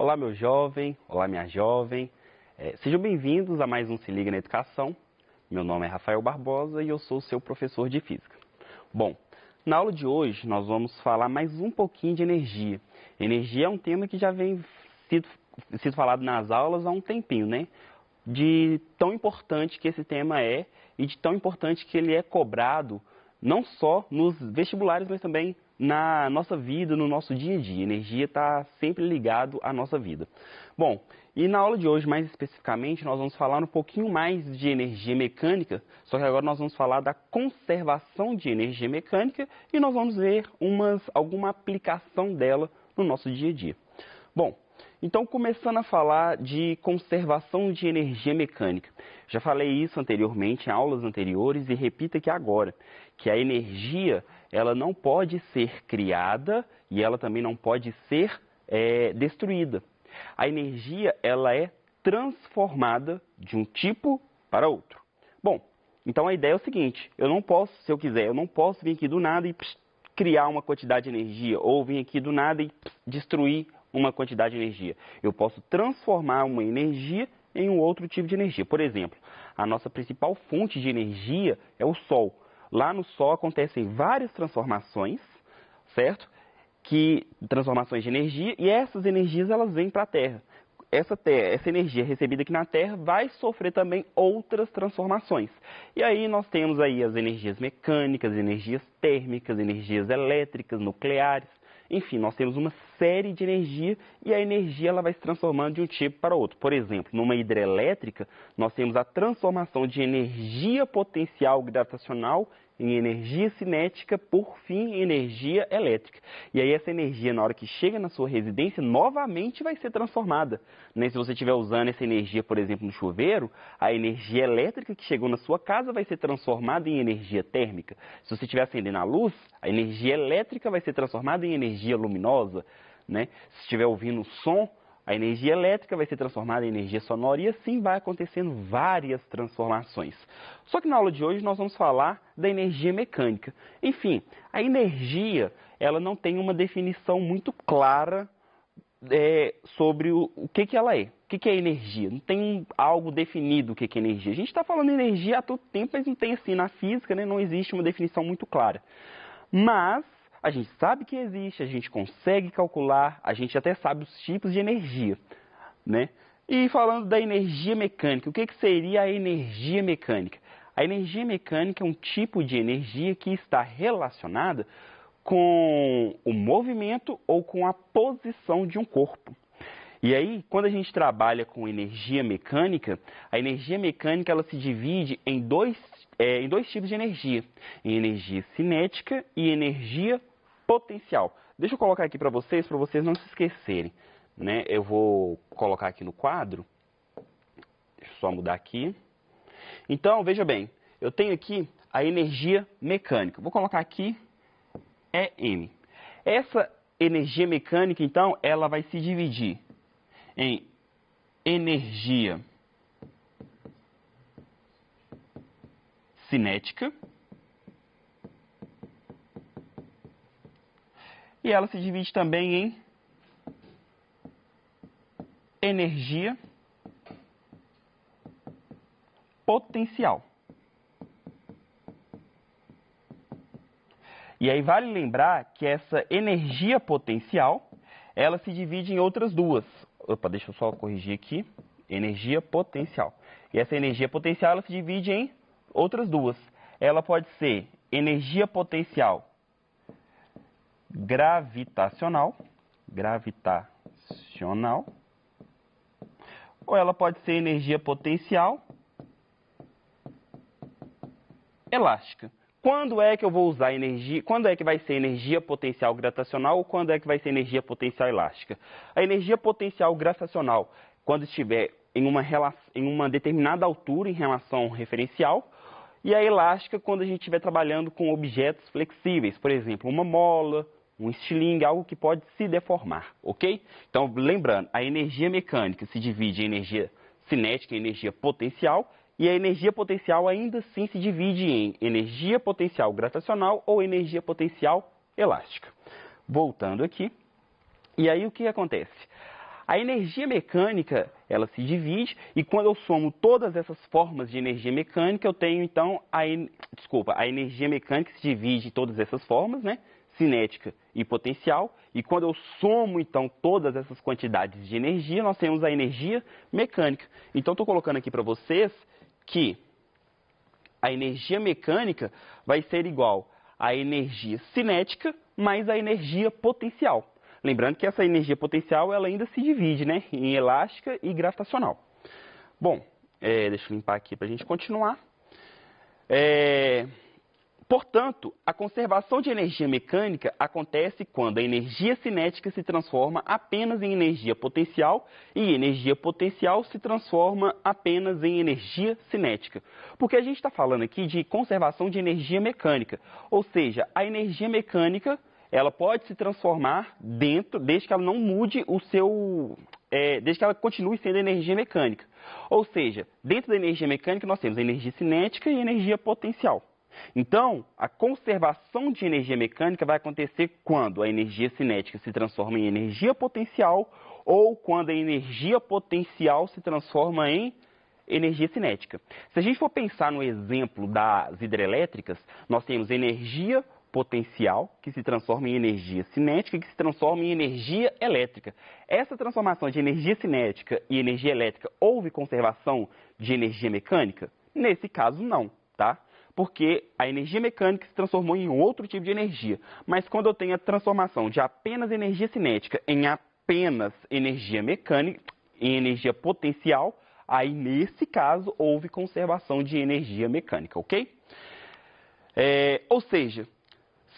Olá, meu jovem, olá, minha jovem. Sejam bem-vindos a mais um Se Liga na Educação. Meu nome é Rafael Barbosa e eu sou o seu professor de Física. Bom, na aula de hoje nós vamos falar mais um pouquinho de energia. Energia é um tema que já vem sido falado nas aulas há um tempinho, né? De tão importante que esse tema é e de tão importante que ele é cobrado não só nos vestibulares, mas também na nossa vida, no nosso dia a dia. Energia está sempre ligado à nossa vida. Bom, e na aula de hoje, mais especificamente, nós vamos falar um pouquinho mais de energia mecânica, só que agora nós vamos falar da conservação de energia mecânica e nós vamos ver alguma aplicação dela no nosso dia a dia. Bom, então começando a falar de conservação de energia mecânica. Já falei isso anteriormente em aulas anteriores e repito aqui agora, que a energia ela não pode ser criada e ela também não pode ser destruída. A energia ela é transformada de um tipo para outro. Bom, então a ideia é o seguinte, eu não posso, se eu quiser, eu não posso vir aqui do nada e criar uma quantidade de energia ou vir aqui do nada e destruir uma quantidade de energia. Eu posso transformar uma energia em um outro tipo de energia. Por exemplo, a nossa principal fonte de energia é o Sol. Lá no Sol acontecem várias transformações, certo? Transformações de energia, e essas energias elas vêm para a Terra. Essa energia recebida aqui na Terra vai sofrer também outras transformações. E aí nós temos aí as energias mecânicas, energias térmicas, energias elétricas, nucleares. Enfim, nós temos uma série de energia e a energia ela vai se transformando de um tipo para outro. Por exemplo, numa hidrelétrica, nós temos a transformação de energia potencial gravitacional em energia cinética, por fim, em energia elétrica. E aí essa energia, na hora que chega na sua residência, novamente vai ser transformada. Né? Se você estiver usando essa energia, por exemplo, no chuveiro, a energia elétrica que chegou na sua casa vai ser transformada em energia térmica. Se você estiver acendendo a luz, a energia elétrica vai ser transformada em energia luminosa. Né? Se estiver ouvindo som, a energia elétrica vai ser transformada em energia sonora e assim vai acontecendo várias transformações. Só que na aula de hoje nós vamos falar da energia mecânica. Enfim, a energia ela não tem uma definição muito clara sobre o que ela é. O que é energia? Não tem algo definido o que é energia. A gente está falando energia há todo tempo, mas não tem assim na física, né? Não existe uma definição muito clara. Mas a gente sabe que existe, a gente consegue calcular, a gente até sabe os tipos de energia, né? E falando da energia mecânica, o que seria a energia mecânica? A energia mecânica é um tipo de energia que está relacionada com o movimento ou com a posição de um corpo. E aí, quando a gente trabalha com energia mecânica, a energia mecânica ela se divide em dois tipos de energia, em energia cinética e energia potencial. Deixa eu colocar aqui para vocês não se esquecerem. Né? Eu vou colocar aqui no quadro, deixa eu só mudar aqui. Então, veja bem, eu tenho aqui a energia mecânica. Vou colocar aqui EM. Essa energia mecânica, então, ela vai se dividir em energia cinética e ela se divide também em energia potencial. E aí vale lembrar que essa energia potencial, ela se divide em outras duas. Opa, deixa eu só corrigir aqui. Energia potencial. E essa energia potencial, ela se divide em outras duas. Ela pode ser energia potencial gravitacional, ou ela pode ser energia potencial elástica. Quando é que eu vou usar energia? Quando é que vai ser energia potencial gravitacional ou quando é que vai ser energia potencial elástica? A energia potencial gravitacional, quando estiver em uma determinada altura em relação ao referencial, e a elástica quando a gente estiver trabalhando com objetos flexíveis, por exemplo, uma mola, um estilingue, algo que pode se deformar, ok? Então, lembrando, a energia mecânica se divide em energia cinética e energia potencial, e a energia potencial ainda assim se divide em energia potencial gravitacional ou energia potencial elástica. Voltando aqui, e aí o que acontece? A energia mecânica, ela se divide, e quando eu somo todas essas formas de energia mecânica, eu tenho, então, a energia mecânica se divide em todas essas formas, né? Cinética e potencial, e quando eu somo, então, todas essas quantidades de energia, nós temos a energia mecânica. Então, estou colocando aqui para vocês que a energia mecânica vai ser igual à energia cinética mais a energia potencial. Lembrando que essa energia potencial ela ainda se divide, né, em elástica e gravitacional. Bom, deixa eu limpar aqui para a gente continuar. Portanto, a conservação de energia mecânica acontece quando a energia cinética se transforma apenas em energia potencial e energia potencial se transforma apenas em energia cinética. Porque a gente está falando aqui de conservação de energia mecânica, ou seja, a energia mecânica ela pode se transformar dentro, desde que ela não mude o seu... desde que ela continue sendo energia mecânica. Ou seja, dentro da energia mecânica nós temos energia cinética e energia potencial. Então, a conservação de energia mecânica vai acontecer quando a energia cinética se transforma em energia potencial ou quando a energia potencial se transforma em energia cinética. Se a gente for pensar no exemplo das hidrelétricas, nós temos energia potencial, que se transforma em energia cinética, que se transforma em energia elétrica. Essa transformação de energia cinética e energia elétrica, houve conservação de energia mecânica? Nesse caso, não, tá? Porque a energia mecânica se transformou em outro tipo de energia. Mas quando eu tenho a transformação de apenas energia cinética em apenas energia mecânica, em energia potencial, aí nesse caso houve conservação de energia mecânica, ok? Ou seja,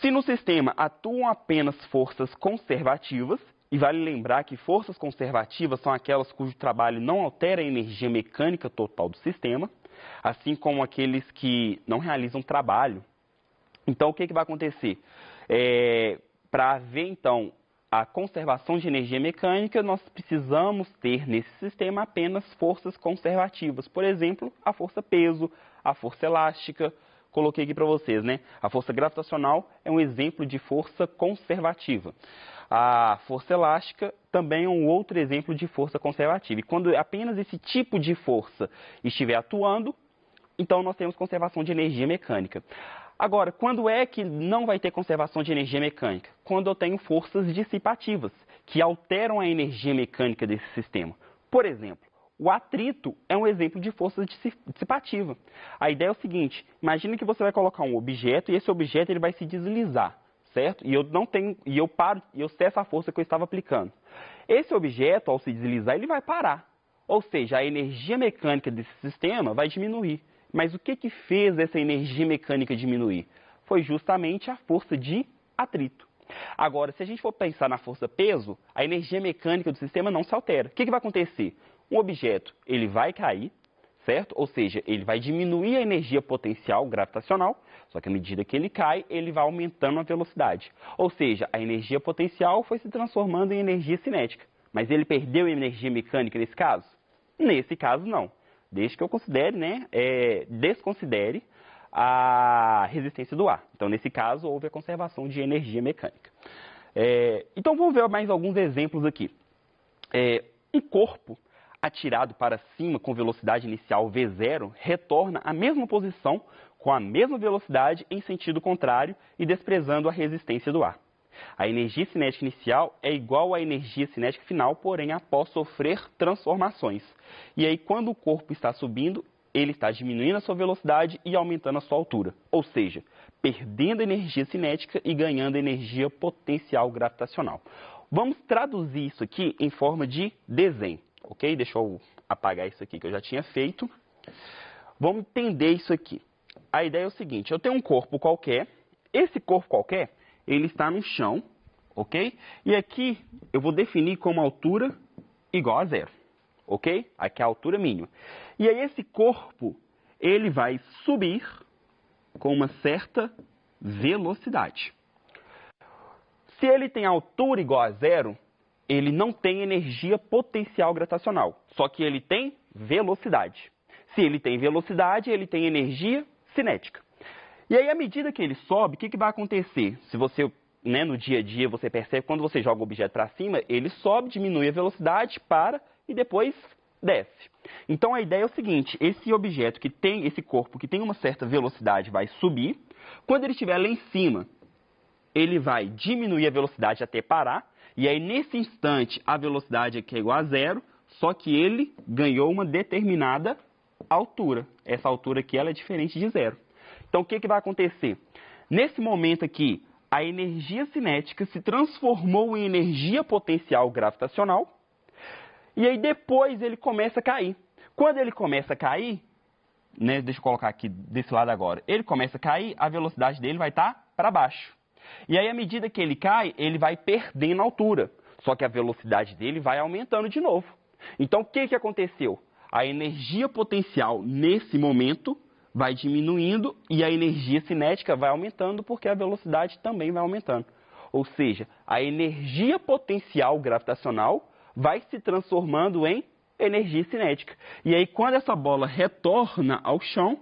se no sistema atuam apenas forças conservativas, e vale lembrar que forças conservativas são aquelas cujo trabalho não altera a energia mecânica total do sistema, assim como aqueles que não realizam trabalho. Então, o que vai acontecer? Para haver, então, a conservação de energia mecânica, nós precisamos ter nesse sistema apenas forças conservativas. Por exemplo, a força peso, a força elástica. Coloquei aqui para vocês, né? A força gravitacional é um exemplo de força conservativa. A força elástica também é um outro exemplo de força conservativa. E quando apenas esse tipo de força estiver atuando, então nós temos conservação de energia mecânica. Agora, quando é que não vai ter conservação de energia mecânica? Quando eu tenho forças dissipativas, que alteram a energia mecânica desse sistema. Por exemplo, o atrito é um exemplo de força dissipativa. A ideia é o seguinte: imagina que você vai colocar um objeto e esse objeto ele vai se deslizar, certo? E eu cesso a força que eu estava aplicando. Esse objeto, ao se deslizar, ele vai parar. Ou seja, a energia mecânica desse sistema vai diminuir. Mas o que fez essa energia mecânica diminuir? Foi justamente a força de atrito. Agora, se a gente for pensar na força peso, a energia mecânica do sistema não se altera. O que vai acontecer? Um objeto ele vai cair, certo? Ou seja, ele vai diminuir a energia potencial gravitacional, só que à medida que ele cai, ele vai aumentando a velocidade. Ou seja, a energia potencial foi se transformando em energia cinética. Mas ele perdeu energia mecânica nesse caso? Nesse caso, não. Desde que eu considere, né, desconsidere a resistência do ar. Então, nesse caso, houve a conservação de energia mecânica. Então, vamos ver mais alguns exemplos aqui. Um corpo atirado para cima com velocidade inicial v0 retorna à mesma posição com a mesma velocidade em sentido contrário e desprezando a resistência do ar. A energia cinética inicial é igual à energia cinética final, porém após sofrer transformações. E aí, quando o corpo está subindo, ele está diminuindo a sua velocidade e aumentando a sua altura. Ou seja, perdendo energia cinética e ganhando energia potencial gravitacional. Vamos traduzir isso aqui em forma de desenho. Ok? Deixa eu apagar isso aqui que eu já tinha feito. Vamos entender isso aqui. A ideia é o seguinte: eu tenho um corpo qualquer. Esse corpo qualquer, ele está no chão, ok? E aqui eu vou definir como altura igual a 0, ok? Aqui é a altura mínima. E aí esse corpo, ele vai subir com uma certa velocidade. Se ele tem altura igual a 0, ele não tem energia potencial gravitacional, só que ele tem velocidade. Se ele tem velocidade, ele tem energia cinética. E aí, à medida que ele sobe, o que vai acontecer? Se você né, no dia a dia você percebe quando você joga o objeto para cima, ele sobe, diminui a velocidade, para e depois desce. Então a ideia é o seguinte, esse objeto que tem, esse corpo que tem uma certa velocidade vai subir, quando ele estiver lá em cima, ele vai diminuir a velocidade até parar, e aí nesse instante a velocidade aqui é igual a zero, só que ele ganhou uma determinada altura. Essa altura aqui ela é diferente de zero. Então o que vai acontecer? Nesse momento aqui, a energia cinética se transformou em energia potencial gravitacional, e aí depois ele começa a cair. Quando ele começa a cair, né, deixa eu colocar aqui desse lado agora, ele começa a cair, a velocidade dele vai estar para baixo. E aí, à medida que ele cai, ele vai perdendo altura. Só que a velocidade dele vai aumentando de novo. Então, o que aconteceu? A energia potencial, nesse momento, vai diminuindo e a energia cinética vai aumentando porque a velocidade também vai aumentando. Ou seja, a energia potencial gravitacional vai se transformando em energia cinética. E aí, quando essa bola retorna ao chão,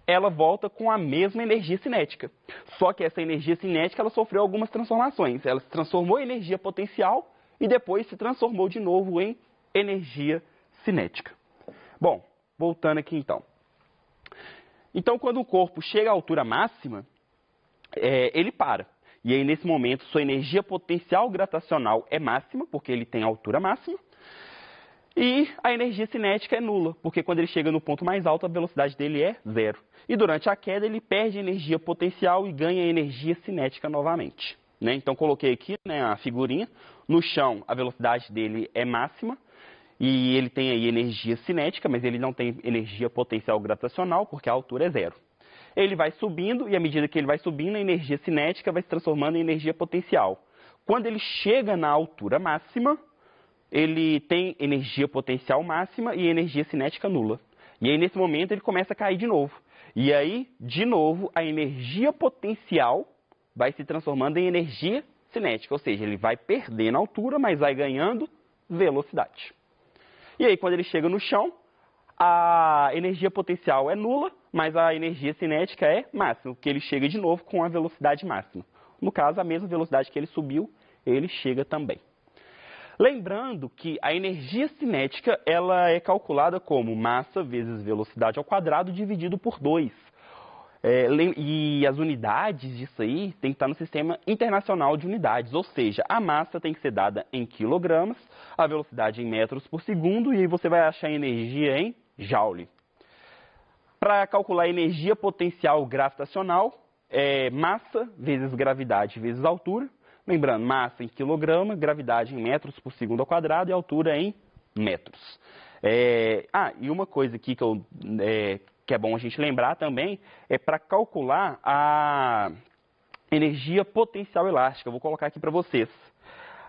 ela volta com a mesma energia cinética. Só que essa energia cinética ela sofreu algumas transformações. Ela se transformou em energia potencial e depois se transformou de novo em energia cinética. Bom, voltando aqui então. Então, quando o corpo chega à altura máxima, ele para. E aí, nesse momento, sua energia potencial gravitacional é máxima, porque ele tem a altura máxima. E a energia cinética é nula, porque quando ele chega no ponto mais alto, a velocidade dele é zero. E durante a queda, ele perde energia potencial e ganha energia cinética novamente. Né? Então, coloquei aqui, né, a figurinha. No chão, a velocidade dele é máxima. E ele tem aí energia cinética, mas ele não tem energia potencial gravitacional, porque a altura é zero. Ele vai subindo, e à medida que ele vai subindo, a energia cinética vai se transformando em energia potencial. Quando ele chega na altura máxima, ele tem energia potencial máxima e energia cinética nula. E aí, nesse momento, ele começa a cair de novo. E aí, de novo, a energia potencial vai se transformando em energia cinética. Ou seja, ele vai perdendo altura, mas vai ganhando velocidade. E aí, quando ele chega no chão, a energia potencial é nula, mas a energia cinética é máxima, porque ele chega de novo com a velocidade máxima. No caso, a mesma velocidade que ele subiu, ele chega também. Lembrando que a energia cinética ela é calculada como massa vezes velocidade ao quadrado dividido por 2. E as unidades disso aí tem que estar no Sistema Internacional de Unidades, ou seja, a massa tem que ser dada em quilogramas, a velocidade em metros por segundo, e aí você vai achar a energia em joule. Para calcular a energia potencial gravitacional, é massa vezes gravidade vezes altura. Lembrando, massa em quilograma, gravidade em metros por segundo ao quadrado e altura em metros. E uma coisa aqui que é bom a gente lembrar também, é para calcular a energia potencial elástica. Eu vou colocar aqui para vocês.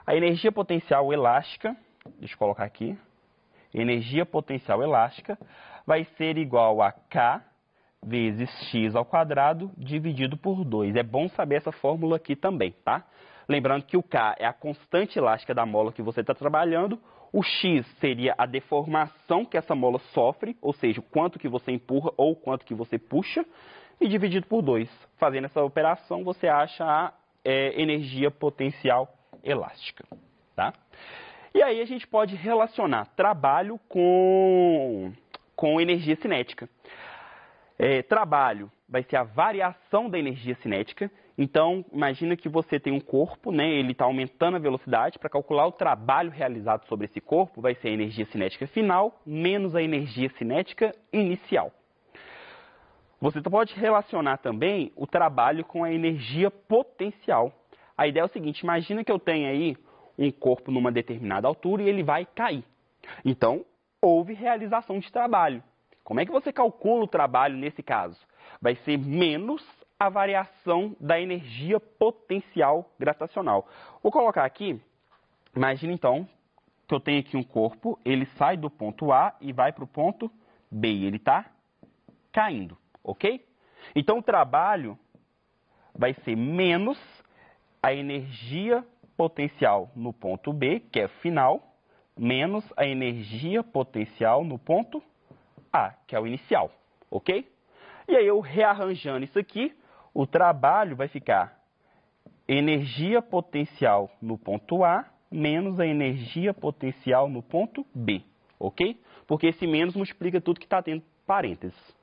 A energia potencial elástica, deixa eu colocar aqui, energia potencial elástica vai ser igual a K vezes x ao quadrado dividido por 2. É bom saber essa fórmula aqui também, tá? Lembrando que o K é a constante elástica da mola que você está trabalhando, o x seria a deformação que essa mola sofre, ou seja, o quanto que você empurra ou o quanto que você puxa, e dividido por 2. Fazendo essa operação, você acha a energia potencial elástica. Tá? E aí a gente pode relacionar trabalho com energia cinética. Trabalho vai ser a variação da energia cinética. Então, imagina que você tem um corpo, né, ele está aumentando a velocidade. Para calcular o trabalho realizado sobre esse corpo, vai ser a energia cinética final menos a energia cinética inicial. Você pode relacionar também o trabalho com a energia potencial. A ideia é o seguinte, imagina que eu tenho aí um corpo numa determinada altura e ele vai cair. Então, houve realização de trabalho. Como é que você calcula o trabalho nesse caso? Vai ser menos a variação da energia potencial gravitacional. Vou colocar aqui, imagina então que eu tenho aqui um corpo, ele sai do ponto A e vai para o ponto B, e ele está caindo, ok? Então o trabalho vai ser menos a energia potencial no ponto B, que é final, menos a energia potencial no ponto A, que é o inicial, ok? E aí eu rearranjando isso aqui, o trabalho vai ficar energia potencial no ponto A menos a energia potencial no ponto B, ok? Porque esse menos multiplica tudo que está dentro de parênteses.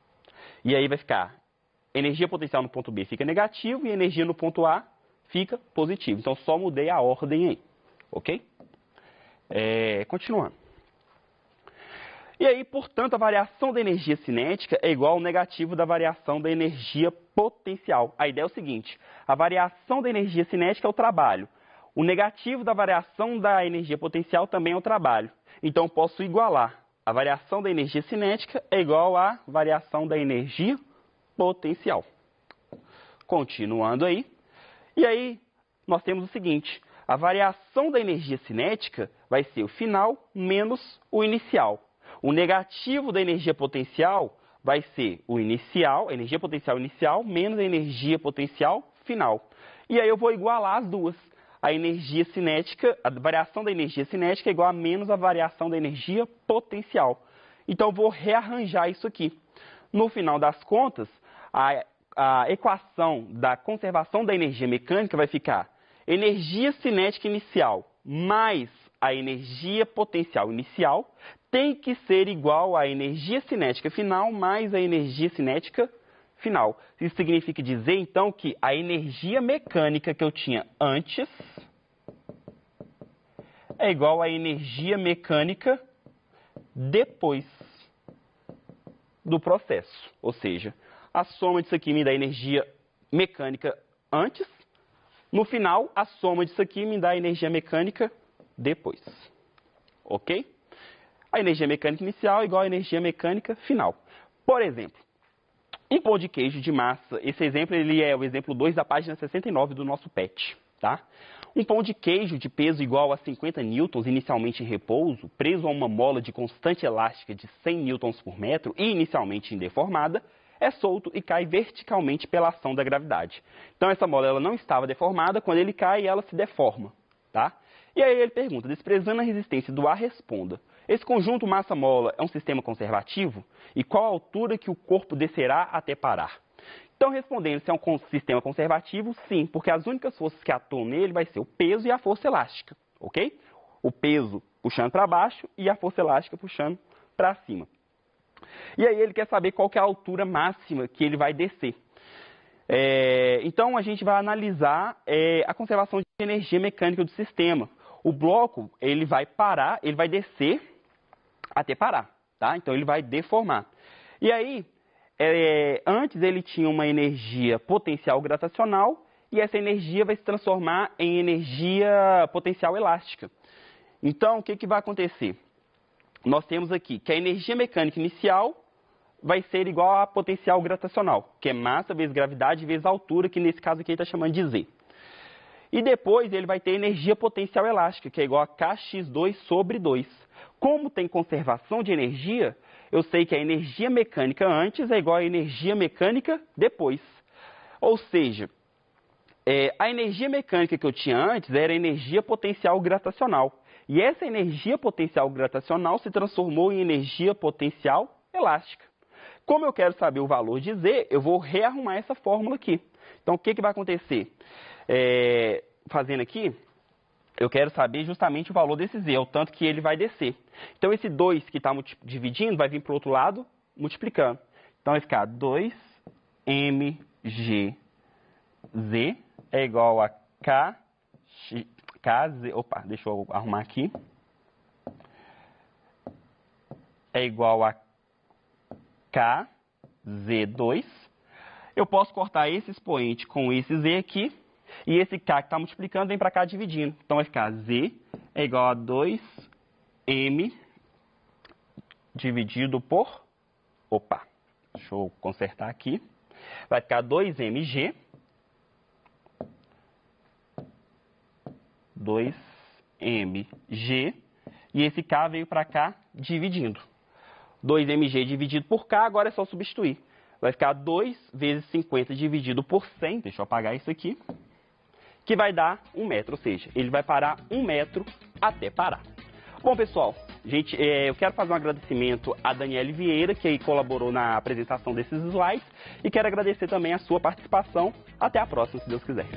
E aí vai ficar, energia potencial no ponto B fica negativo e energia no ponto A fica positivo. Então, só mudei a ordem aí, ok? Continuando. E aí, portanto, a variação da energia cinética é igual ao negativo da variação da energia potencial. A ideia é o seguinte, a variação da energia cinética é o trabalho. O negativo da variação da energia potencial também é o trabalho. Então, posso igualar. A variação da energia cinética é igual à variação da energia potencial. Continuando aí. E aí, nós temos o seguinte, a variação da energia cinética vai ser o final menos o inicial. O negativo da energia potencial vai ser o inicial, a energia potencial inicial, menos a energia potencial final. E aí eu vou igualar as duas. A energia cinética, a variação da energia cinética é igual a menos a variação da energia potencial. Então eu vou rearranjar isso aqui. No final das contas, a equação da conservação da energia mecânica vai ficar energia cinética inicial mais a energia potencial inicial tem que ser igual à energia cinética final mais a energia cinética final. Isso significa dizer, então, que a energia mecânica que eu tinha antes é igual à energia mecânica depois do processo. Ou seja, a soma disso aqui me dá energia mecânica antes. No final, a soma disso aqui me dá energia mecânica depois. Ok? A energia mecânica inicial é igual à energia mecânica final. Por exemplo, um pão de queijo de massa, esse exemplo ele é o exemplo 2 da página 69 do nosso PET. Tá? Um pão de queijo de peso igual a 50 newtons, inicialmente em repouso, preso a uma mola de constante elástica de 100 newtons por metro e inicialmente indeformada, é solto e cai verticalmente pela ação da gravidade. Então, essa mola ela não estava deformada, quando ele cai, ela se deforma. Tá? E aí ele pergunta, desprezando a resistência do ar, responda. Esse conjunto massa-mola é um sistema conservativo? E qual a altura que o corpo descerá até parar? Então, respondendo se é um sistema conservativo, sim, porque as únicas forças que atuam nele vai ser o peso e a força elástica, ok? O peso puxando para baixo e a força elástica puxando para cima. E aí ele quer saber qual que é a altura máxima que ele vai descer. Então, a gente vai analisar a conservação de energia mecânica do sistema. O bloco, ele vai parar, ele vai descer até parar, tá? Então, ele vai deformar. E aí, antes ele tinha uma energia potencial gravitacional e essa energia vai se transformar em energia potencial elástica. Então, o que, que vai acontecer? Nós temos aqui que a energia mecânica inicial vai ser igual a potencial gravitacional, que é massa vezes gravidade vezes altura, que nesse caso aqui ele está chamando de Z. E depois ele vai ter energia potencial elástica, que é igual a kx2 sobre 2. Como tem conservação de energia, eu sei que a energia mecânica antes é igual a energia mecânica depois. Ou seja, a energia mecânica que eu tinha antes era energia potencial gravitacional. E essa energia potencial gravitacional se transformou em energia potencial elástica. Como eu quero saber o valor de Z, eu vou rearrumar essa fórmula aqui. Então, o que, que vai acontecer? Fazendo aqui, eu quero saber justamente o valor desse Z, o tanto que ele vai descer. Então, esse 2 que está dividindo vai vir para o outro lado, multiplicando. Então, vai ficar 2mgz é igual a kz, opa, deixa eu arrumar aqui, é igual a kz2. Eu posso cortar esse expoente com esse z aqui, e esse k que está multiplicando vem para cá dividindo. Então, vai ficar z é igual a 2m dividido por, opa, deixa eu consertar aqui, vai ficar 2mg, 2mg, e esse k veio para cá dividindo. 2mg dividido por k, agora é só substituir. Vai ficar 2 vezes 50 dividido por 100, deixa eu apagar isso aqui, que vai dar 1 metro, ou seja, ele vai parar 1 metro até parar. Bom, pessoal, gente, eu quero fazer um agradecimento a Daniele Vieira, que aí colaborou na apresentação desses slides, e quero agradecer também a sua participação. Até a próxima, se Deus quiser.